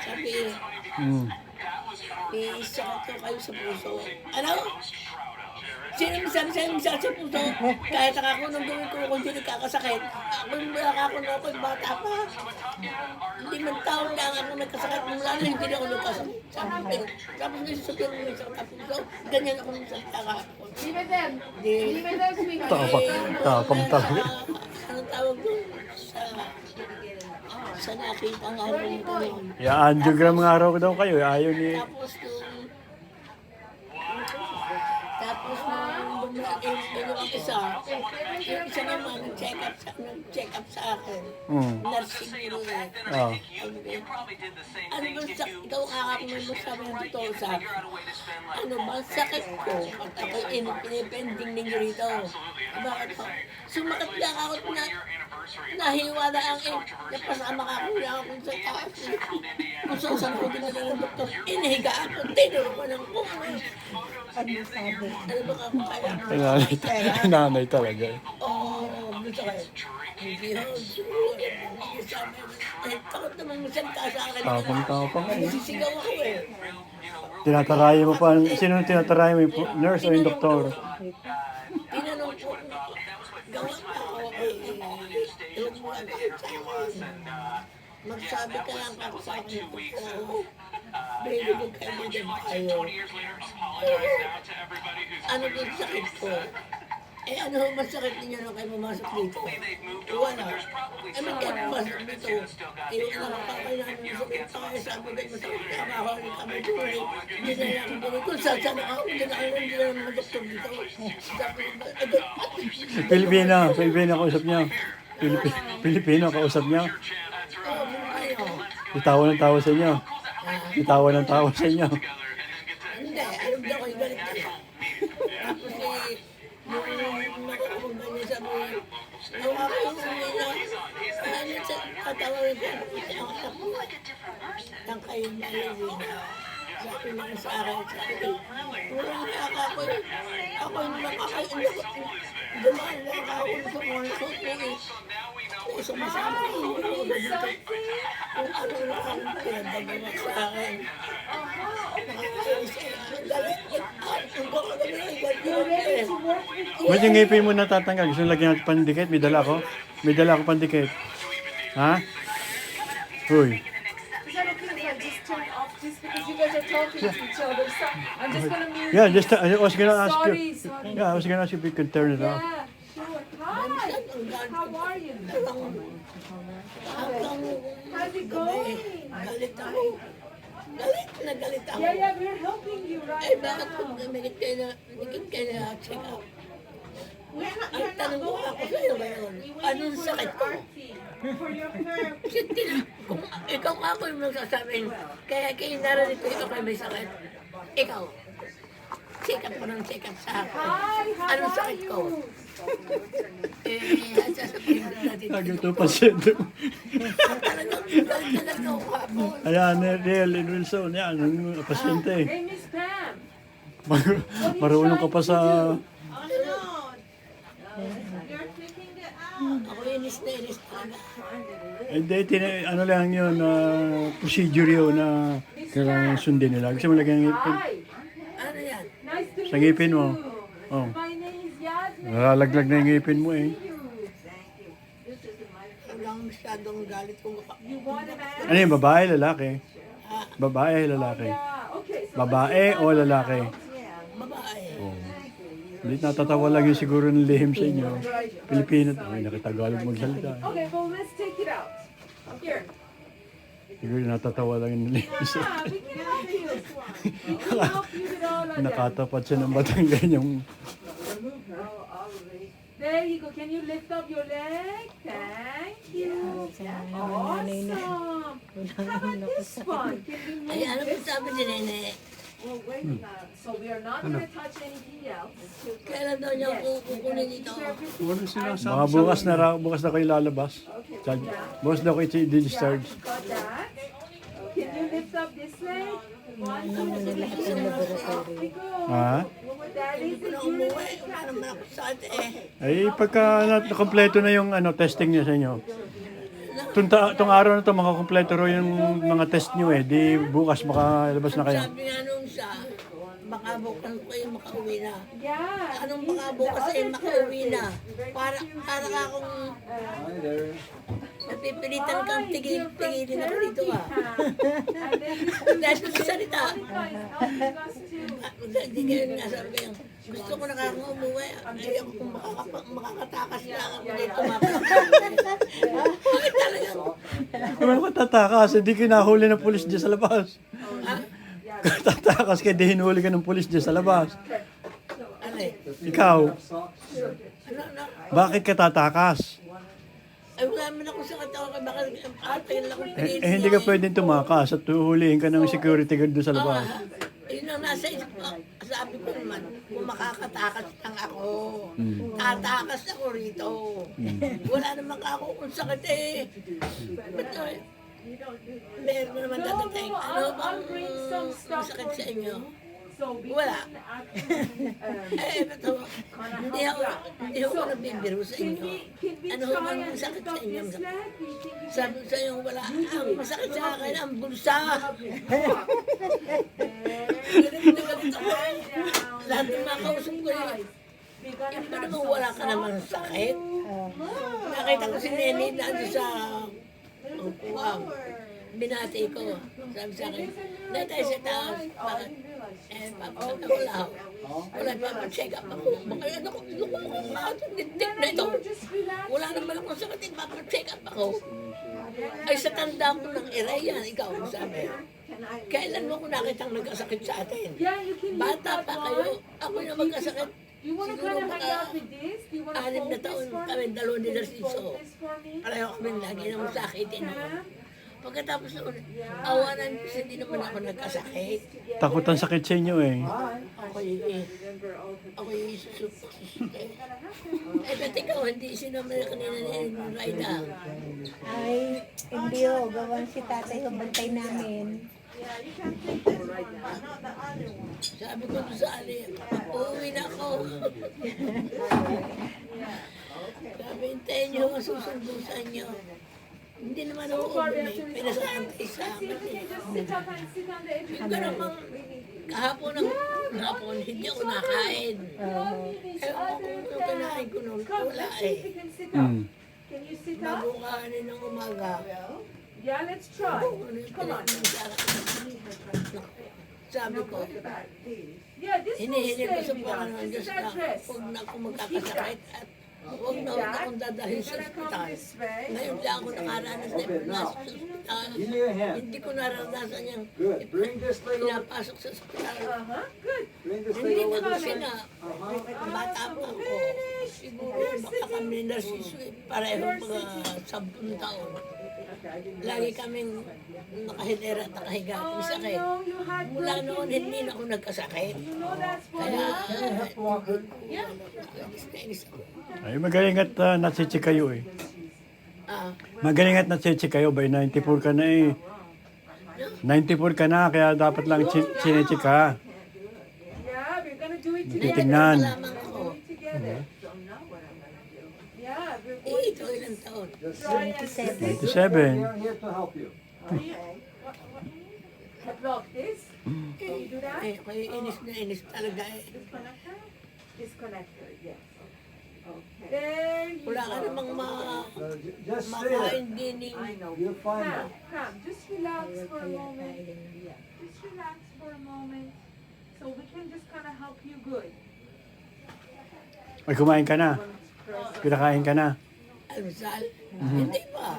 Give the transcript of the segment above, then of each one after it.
Sabi, Hmm. isakit ko kayo sa puso. Ano? Sino sabi sa'yo misakit sa puso? Kahit ako nung gawin ko kung hindi nagkakasakit, ako yung nakako na ako yung bata pa. 5 taon lang ako nagkasakit. Mula na hindi na ako nagkasakit. Sabi ko, tapos nasusunod mo yung sakit sa puso, ganyan ako nung salita ka. Tapang talaga. Anong tawag doon? Sa nakita nga rin ko yun. Angiogram nga araw daw kayo. Ayaw ni... Tapos nung yung isa naman nag-check up sa akin. Nursing ko eh. Oh. Ano ba ikaw kakakunan mo sa mga totoo sa akin? Ano ba sakit ko? At ako pinipending ninyo rito. Bakit po? Sumakit lang ako na nahiwa na ang napasama ka ako na ako sa taas. Kung saan ko dinala ng doktor, inihiga ako, tinuro ko ng kumay. Ano ba ako kaya? Nanay talaga. Oo, gusto kayo. Hindi ho, hindi sa amin. Takot naman magsalita sa akin. Tapang. Nagsisigaw ako eh. Tinatarayan mo pa. Sino tinatarayan mo? Yung nurse o yung doktor? Tinanong ko, gawa ako eh. Huwag mo agad sa akin. Magsabi ka lang ako sa akin. Baby, magkaibigan tayo. Ano din sakit ko? Eh ano mas sakit ninyo nung kayo pumasok dito? Wala. Eh may kayo pumasok dito. Eh wala ka pa kayo namin masakit pa kayo sa amin kayo masakit. Tama ako rin kami dito. Hindi na lang kami dito. Kung saan ako, hindi na kayo hindi na lang mga doktor dito. Pilipino kausap niya. Pilipino kausap niya. Oo, kayo. Itawa ng tawa sa inyo. Itawa ng tawa sa inyo. Hindi, alam daw kayo galit kayo. Tapos eh, yung nakakabang niya sabi, nung ako yung ano sa katawin ko, ako tapos, nang kayo na sabi lang sa akin, sabi ko, walang nakaka ako yung nakakain, dumaan lang ako sa mga suot ko eh. Sumasama ko yung dito. Kung ano na ang pinagdagawa sa akin. Nakakainis eh. Galit. Kung baka naman ay galit. Ba't yung ngipin mo natatanggal? Gusto nyo lagyan natin pandikit? May dala ako? May dala ako pandikit. Ha? Uy. Just turn off just because you guys are talking to each other. So I'm just gonna mute. Yeah, just I was gonna ask you. Sorry. Yeah, I was gonna ask you if you could turn it off. Yeah, sure. Hi. How are you? How's it going? Galit ako. Galit na galit ako. Yeah, we're helping you Ay, right bakit kung now. namigit kayo na check up? Ang tanong ko ako sa'yo ngayon, anong sakit ko? For your hair. Kasi kung ikaw ako yung nagsasabing, kaya kayo narito ikaw kayo may sakit. Ikaw, check up ko ng check up sa akin. Hi, how Anong are sakit ko? you? Sasabihin ko natin. Ito pasyente mo. Talagang galit ako kapon. Ayan, Riel and Wilson. Yan, ang pasyente. Hey, Miss Pam. Marunong ka pa sa... You're clicking it out. Ako inis na inis talaga. Hindi, ano lang yun, procedure yun na kailangan sundin nila. Gusto mo lagyan ng ngipin? Hi. Ano yan? Nice to Sa meet ngipin mo. you. Oh. My name is Yasmin. Nalalaglag na yung ngipin mo eh. Walang masyadong galit kung You want an Ano yung babae, lalaki? Ah, Babae, lalaki? Yeah. Okay. So Babae o lalaki? babae. Oh. Hindi natatawa lang yun siguro ng lihim sa inyo. Pilipino. Ay, nakitagalog magsalita. Okay. Well, let's take it out. Here. Siguro natatawa lang yung lihim sa Yeah, we can help you. We can help you with all of that. nakatapat siya ng batang ganyang... There you go. Can you lift up your leg? Thank you. Awesome. How about this one? Can you Ay, move ano po this? sabi ni Nene? Well, wait a minute. So we are not going to touch anything else. Kailan daw niya kukunin ito? Mga bukas na kayo lalabas. Bukas na kayo i-discharge. Got that? Can you lift up this leg? One, two, three. We go. Ha? That is Kung a umuwi, beautiful wala naman ako sa eh. Ay, pagka nakompleto na yung testing niya sa inyo. Itong araw na ito, makakompleto ro yung mga test nyo eh. Di bukas makalabas na kayo. Sabi nga nung siya, baka bukas kayo makauwi na. Yeah. Anong baka bukas kayo makauwi na? Para ka akong napipilitan kang tigilin ako dito ah. Dahil sa salita. Hindi kayo nasabi kayo. Gusto ko na kang umuwi. Ayoko kung makakatakas na ako dito. Bakit talaga? Ano ka tatakas? Hindi kinahuli ng pulis dyan sa labas. Ha? Tatakas kaya di hinuli ka ng pulis dyan sa labas. Ano eh? Ikaw, Ano? bakit ka tatakas? Ay wala man ako sa katawan ko. Baka atayin lang akong pilitin. Hindi ka pwedeng tumakas at huhulihin ka ng security guard doon sa labas. Yun ang nasa isip ko. Sabi ko naman, kung makakatakas lang ako, tatakas ako rito. Wala naman ako kung sakit eh. Ba't meron mo naman dadating. Ano bang masakit sa inyo? Wala. Ba't hindi ako nagbibiro sa inyo. Ano bang masakit sa inyo? Sabi ko sa inyo, wala. Ang masakit sa akin, ang bulsa. Lahat ng mga kausap ko yun. Yung ba naman wala ka naman sakit? Nakita ko si Nene na sa upuan. Binati ko. Sabi sa akin, dahil tayo sa taas. Bakit? Papasabi ko lang. Wala papacheck up ako. Baka ano ko, tindig na ito. Wala naman akong sakit, papacheck up ako. Ay sa tanda ko ng yan, ikaw sabi. Kailan mo ko nakitang nagkasakit sa atin? Bata pa kayo, ako na magkasakit. You want to kind of hang out with this? Do you want to 6 na taon kami, 2 ni Narciso. focus for me? Pareho kami lagi naman sakitin ako. Pagkatapos noon, awanan ko hindi naman ako nagkasakit. Takot ang sakit sa inyo eh. Ako yung sususuke. Ba't ikaw, hindi sinamay kanina ni Raida? Ay, hindi o. Gawan si tatay o bantay namin. Sabi ko doon sa Ali, uuwi na ako. Sabi, hintayin niyo ang susundo sa inyo. Hindi naman ako uuwi, pinasantay sa amin. Sit up and sit on the edge. Yung gano'n mang kahapon, hindi ako nakain. Ewan ko kung kinain ko noon, wala eh. You can sit up. Mm. Can you sit up? Bago kanin ng umaga. Yeah, let's try. Ano yung kinain sa akin? Sabi ko, Yeah, this will hinihiling ko sa stay with buwan us. ng This Diyos is na our dress. huwag na akong magkakasakit at huwag na akong dadalhin sa ospital. Ngayon lang ako nakaranas na ipinasok sa ospital. Hindi ko naranasan yung pinapasok sa ospital. Good. Hindi na kasi na bata pa ako. Siguro baka kami Narciso pareho mga 10 taon. Lagi kaming nakahilera at nakahiga kung sakit. No, you had Mula noon hindi na ako nagkasakit. You know that's for Kaya, Yeah. nainis ako. Ay, magaling at natsitsik kayo eh. Ah, Magaling at natsitsik kayo. By 94 ka na eh. 94 ka na, kaya dapat lang chinecheck ka. Yeah, we're gonna do it Titignan. lamang ako. together. Yeah, we're Ito ilang taon. try and 97. block this. Can you do that? Ako inis na inis talaga eh. Disconnector? Disconnector, yes. Okay. There you Wala ka go. namang Just say it. makaindining. You'll find Come, it. come, just relax for a moment. Just relax for a moment. So we can just kind of help you good. Ay, kumain ka na. Kinakain ka na. Almusal? Hindi pa.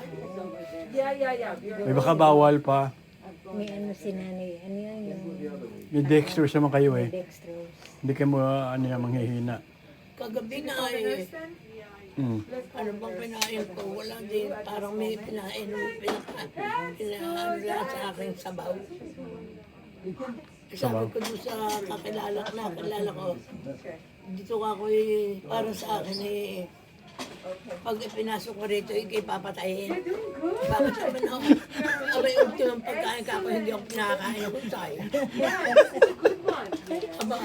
Yeah. May baka bawal pa. May ano si nanay. Ano yan Yung dextrose naman kayo eh. dextrose. Hindi ka mo ano yan, manghihina. Kagabi nga eh. Mm. Ano bang pinain ko? Wala din. Parang may pinain. Pinain lang sa aking sabaw. Sabi ko doon sa kakilala ko, dito ako eh, para sa akin eh, pag ipinasok ko rito, ikay papatayin. Bakit naman ako? Abay, ultimong pagkain ka ako, hindi ako pinakakain ng husay. Aba,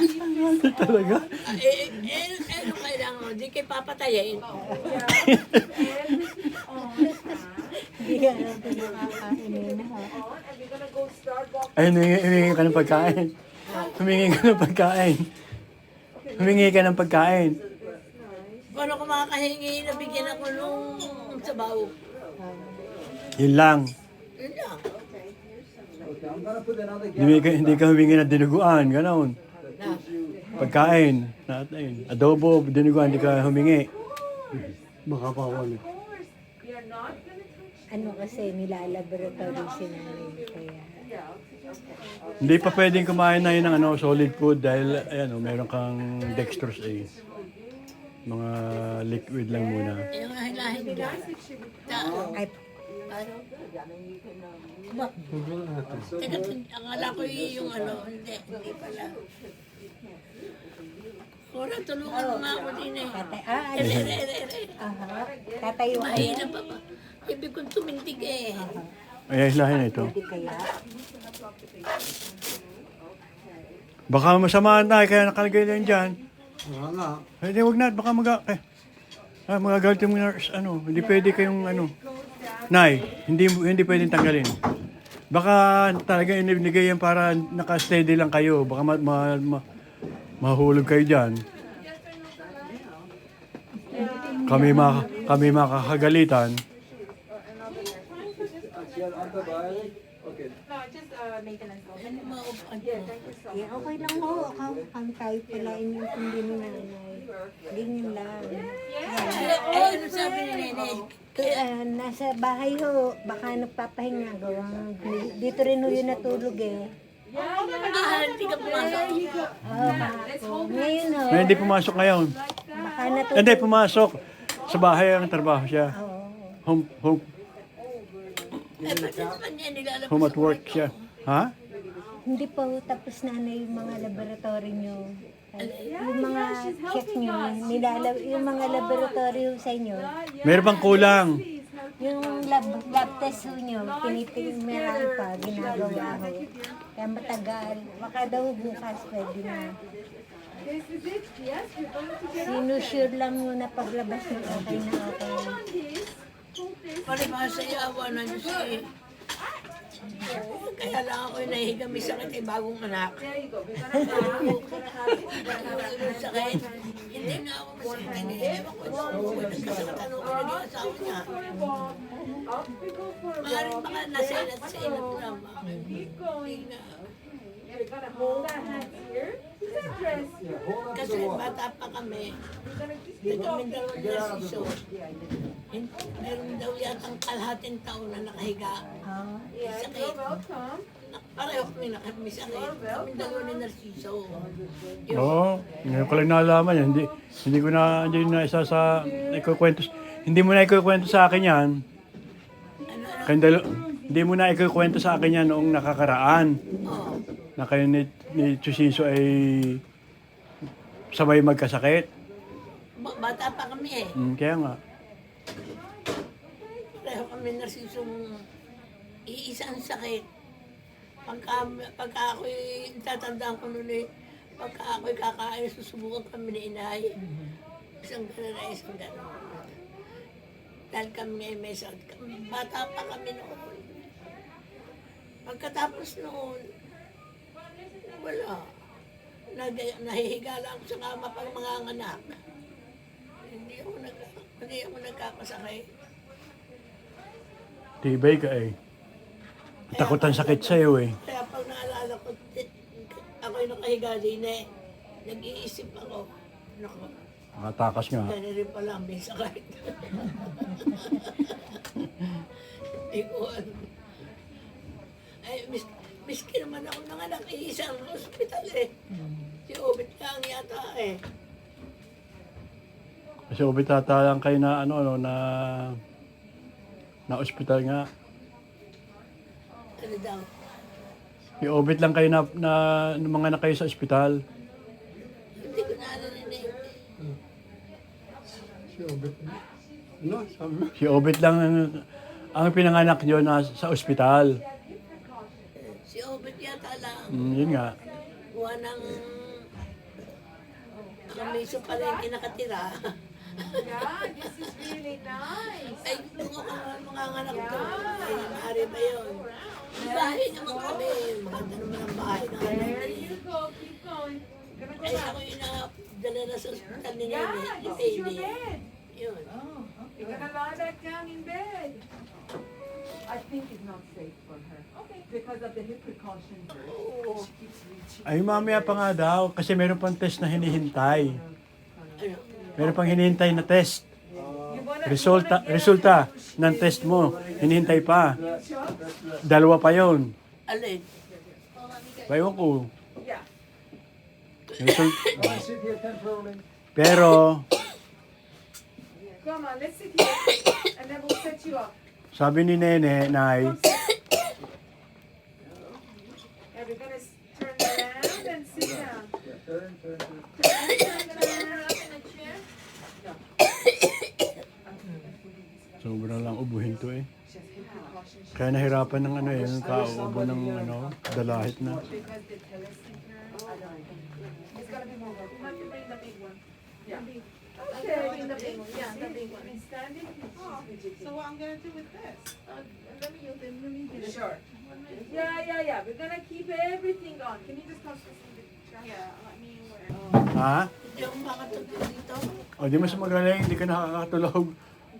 Talaga? ano kailangan mo? Di kay papatayin. Hindi Hindi ka na pinakakainin na. And we're gonna go Starbucks. Ay, humingi ka ng pagkain. Humingi ka ng pagkain. Humingi ka ng pagkain. Paano ko makakahingi na bigyan ako nung sabaw? Yun lang. Yun lang. Okay, I'm gonna put another Hindi ka humingi ng dinuguan, gano'n. Na, Pagkain, natin. Adobo, dinuguan, hindi ka humingi. Baka pa ako ano. Of course, we are not gonna touch. Ano kasi nilalaboratory si nanay. Kaya Hindi pa pwedeng kumain na yun ng ano, solid food dahil ayan, meron kang dextrose A. Mga liquid lang muna. yung hilahin ka. ay Ano? Ba? Teka, akala ko yung ano, hindi pala. Kora, tulungan mo nga ako din eh. tatay, Ere. aha, tatayo ka. Mahina pa ba? Ibig kong tumindig eh. Ay, hilahin na ito. Hindi kaya. Baka masama na, kaya nakalagay lang dyan. Wala nga. Hindi, wag na, baka magagalit yung nurse, ano, hindi pwede kayong ano. Nay, hindi pwedeng tanggalin. Baka talaga inibigay yan para naka-steady lang kayo. Baka mahulog kayo dyan. Kami makakagalitan. Your antibiotic? Okay. No, just maintenance. Ano maupan ko? Yeah, okay lang ho. Kami tayo pala inintindi ni nanay. Ganyan lang. Ay, ano sabi ni Nene? Nasa bahay ho. Baka nagpapahinga. Gawang, dito rin ho yun natulog eh. Hindi ka pumasok. Oo, kahapon. Ngayon ho. May hindi pumasok ngayon. Baka natulog. Hindi, pumasok. Sa bahay ang trabaho siya. Oo. Ay, ba't naman niya nilalabas Home at work siya. Ha? Hindi pa ho tapos na yung mga laboratory nyo. Yung mga check nyo, yung mga laboratory ho sa inyo, Meron pang kulang. yung lab test ho nyo, pinipimiraan pa, ginagawa ho. Kaya matagal. Baka daw bukas pwede na. This is it. Yes, we're going to get Sinusure lang mo na paglabas nyo okay na okay. this. Hold this. Palibasa sa awa ng Diyos eh. Kaya lang ako nahiga, may sakit ay bagong anak. There you go. We're gonna have Yung sakit, hindi na ako masakit. Hindi ewan ko kung nagkasakit ano ko naging asawa niya. up we go for a Maaaring walk. baka nasa ilat sa ilat lang. Keep going. Hindi na. We're gonna hold our hands here. Is that dress? Yeah, hold on to Kasi the wall. bata pa kami, We're gonna just nagkaming dalawang nasiso. Meron daw yatang kalahating taon na nakahiga. yeah, you're welcome. Pareho kami may sakit. Kaming dalawa ni Narciso. Oo. Ngayon ko lang nalaman yan. Hindi ko na, hindi na isa sa, hindi mo na ikukwento sa akin yan. Hindi mo na ikukwento sa akin yan noong nakakaraan. Oo. Na kayo ni Chusiso ay sabay magkasakit. Bata pa kami eh. Kaya nga. Pareho kami Narcisong iisang sakit. Pagka ako'y tatandaan ko noon eh, pagka ako'y kakain, susubukan kami ni inay. Isang gano'n na isang gano'n. Dahil kami may sakit. Bata pa kami noon. Pagkatapos noon, wala. Nahihiga lang ako sa kama pang mga anak. Hindi ako nagkakasakit. Tibay ka eh. Takot ang sakit sa'yo eh. Kaya pag naalala ko, ako'y nakahiga din eh. Nag-iisip ako. Naku, Nakatakas nga. gano'n rin pala may sakit. Hindi ko alam. Ay, miski naman ako nanganak isang hospital eh. Si Obit lang yata eh. Kasi ubitata lang kayo na na ospital nga. Ano daw? I-obit lang kayo na mga na kayo sa ospital. Hindi ko narinig. Si Obit lang ang pinanganak nyo na sa ospital. Si Obit yata lang. Yun nga. Kuha ng kamiso pa rin kinakatira. Yeah, this is really nice. Ay, kung ako mga anak ko, ay maaari ba yun? May bahay naman kami. Maganda naman ang bahay There namin. you go. Keep going. Gonna go Ay, now. ako yung dala na sa hospital ni Yeah, Nene, ni this is your Baby. bed. Yun. You're gonna lie back down in bed. I think it's not safe for her. Okay. Because of the hip precautions. Oo. She keeps reaching. Ay, mamaya pa nga daw, kasi meron pang test na hinihintay. Ano? Meron pang hinihintay na test. You wanna, Resulta ng test mo, hinihintay pa. Dalawa pa yon. Alin? Bayon ko. Yeah. Sit here temporarily. Pero, Come on, let's sit here. And then we'll set you up. sabi ni Nene, Nay, Come sit. Yeah, we're gonna turn around and sit down. Yeah, turn. Turn around in a chair. sobrang lang ubuhin to eh. She has hip precautions. Kaya nahirapan ng ano eh, yung kauubo ng ano, dalahit na. Because the telecenter, I don't know. It's gotta be more work. You have to bring the big one. Yeah. Okay. Bring the big one. Yeah, the big one. And stand it. So what I'm gonna do with this? Let me use it. Let me get it. Sure. Yeah. We're gonna keep everything on. Can you just come to the Yeah, let me wear. Ha? Hindi ako makatulog dito. O di mas magaling, hindi ka nakakatulog.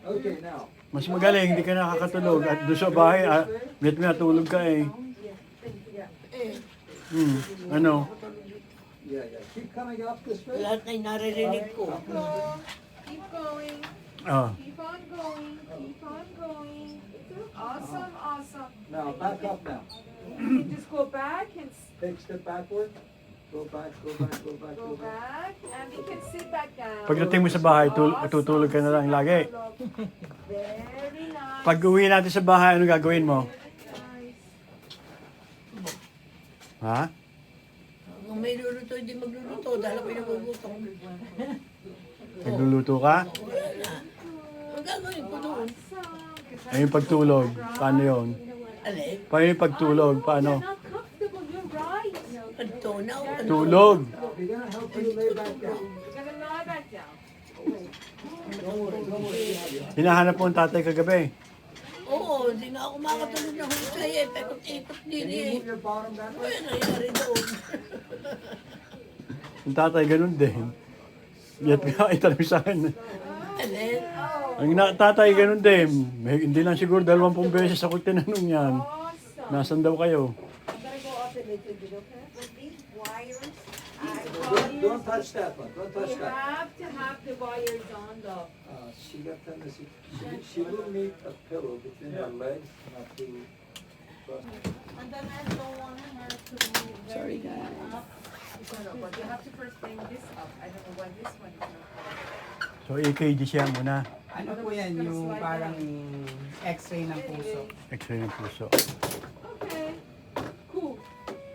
Okay, now. Mas magaling, hindi ka nakakatulog. At doon sa bahay, net na tulog ka eh. Eh, Ano? Yeah. Keep coming up this way. lahat na yung naririnig ko. Keep going. Oh. Keep on going. Keep on going. Awesome. Now, back up now. You can just go back and Take step backward. Go back. go back. And we can sit back down. Pagdating mo sa bahay, tutulog ka na lang lagi. Very nice. Pag uwi natin sa bahay, ano gagawin mo? Nice. Ha? Kung may luluto, hindi magluluto. Dahil ako yung nagluluto. Nagluluto ka? Wala na. Ang gagawin ko doon. Ay, yung pagtulog, paano yun? Alin? Paano yung pagtulog? Paano? You're not comfortable. You're right. Pagtunaw. Tulog! We're gonna help you lay back down. You're gonna lie back down. Don't worry. Hinahanap mo ang tatay kagabi. Oo, hindi na ako makatulog na husay eh. Pekot-ikot din Can you eh. move your bottom that way? Ano nangyari doon? Yung tatay ganun din. Yat nga, itanong sa akin. Alin? Ang tatay ganun din. Hindi lang siguro 20 beses ako tinanong yan. Awesome. Nasaan daw kayo? I'm gonna go up a little bit, okay? With these wires, Don't touch that one. Don't touch You that. have to have the wires on though. She got tendency. She will need a pillow between her legs, not to. and then I don't want her to be very up. No, but you have to first bring this up. I don't know why this one is not. So, EKG siya muna. Ano po yan, yung parang x-ray ng puso. X-ray ng puso. Okay. Cool.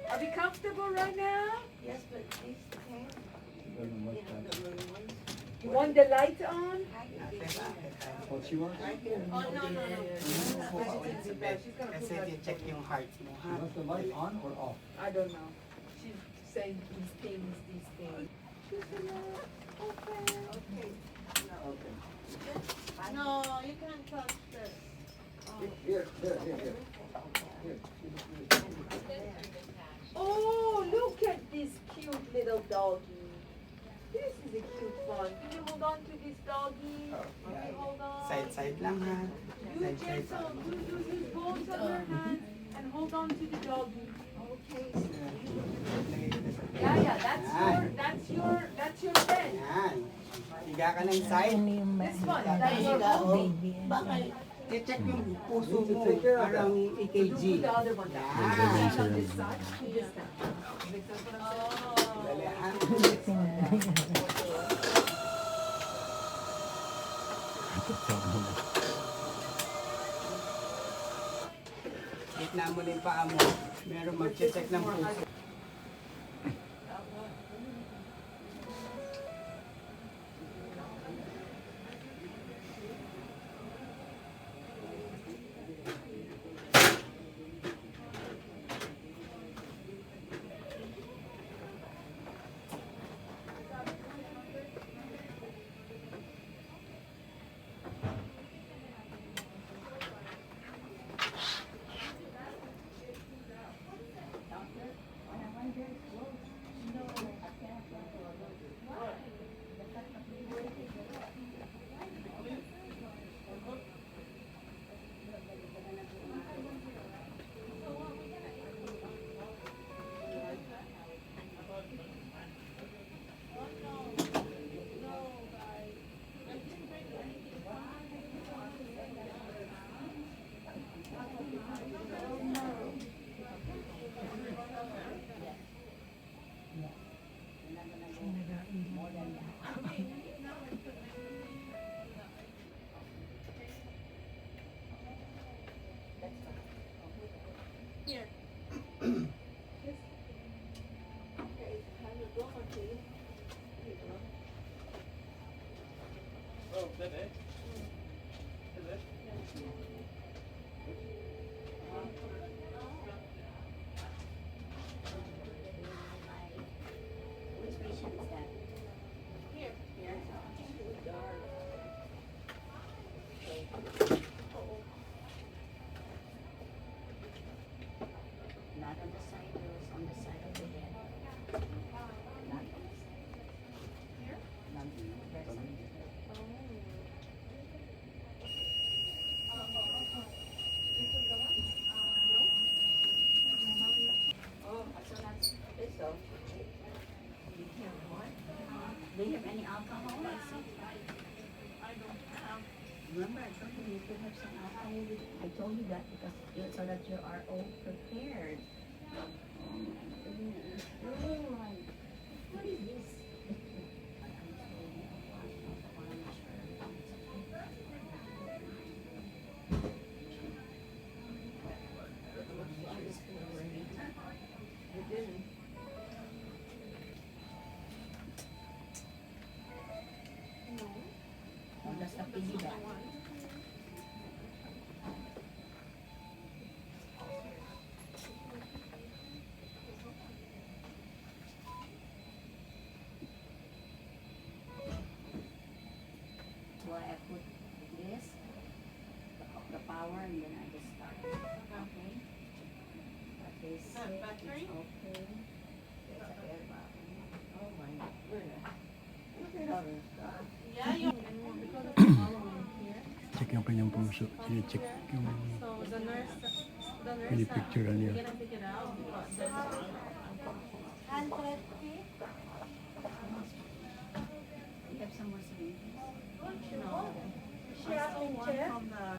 Are we comfortable right now? Yes, but these things, You want the light on? What she wants? oh, no. She's gonna put Kasi that. check yung heart mo. She wants the light on or off? I don't know. She's saying these things. She's gonna open. Okay. No, you can't touch this. Here. Oh, look at this cute little doggy. This is a cute one. Can you hold on to this doggy? Okay, hold on. Side lang ha. You gentle. You use both of your hands and hold on to the doggy. Okay. Yeah. That's your bed. Yan. Higa ka ng side. This one. That's your Higa, bed. oh. Bakit? I-check yung puso You need to mo. take care of that. Parang Do EKG. the other one down. Yan. On this side. Do this down. Make sense what I'm saying? Dali, ha? Gitna mo na yung paa mo. Meron mag-check ng puso. Not on the side, it was on the side of the head. Not on the side. Here? Not that's on the head. Oh, so that's this though. Do you have any alcohol? I see. I don't have. Remember, I told you you could have some alcohol with I told you that because so that you are all prepared. Oh my goodness. Oh my. What is this? Oh, that's the piggyback. So I put this, the power, and then I just start. Okay. Okay, so battery? it's okay. There's a air button. Oh my goodness. Yeah, you because of the following here. Check yung kanyang puso. Check yung So the nurse pinipicturean niya. cannot pick it out because there's 150? You have some more syringes? no. She has been checked? From the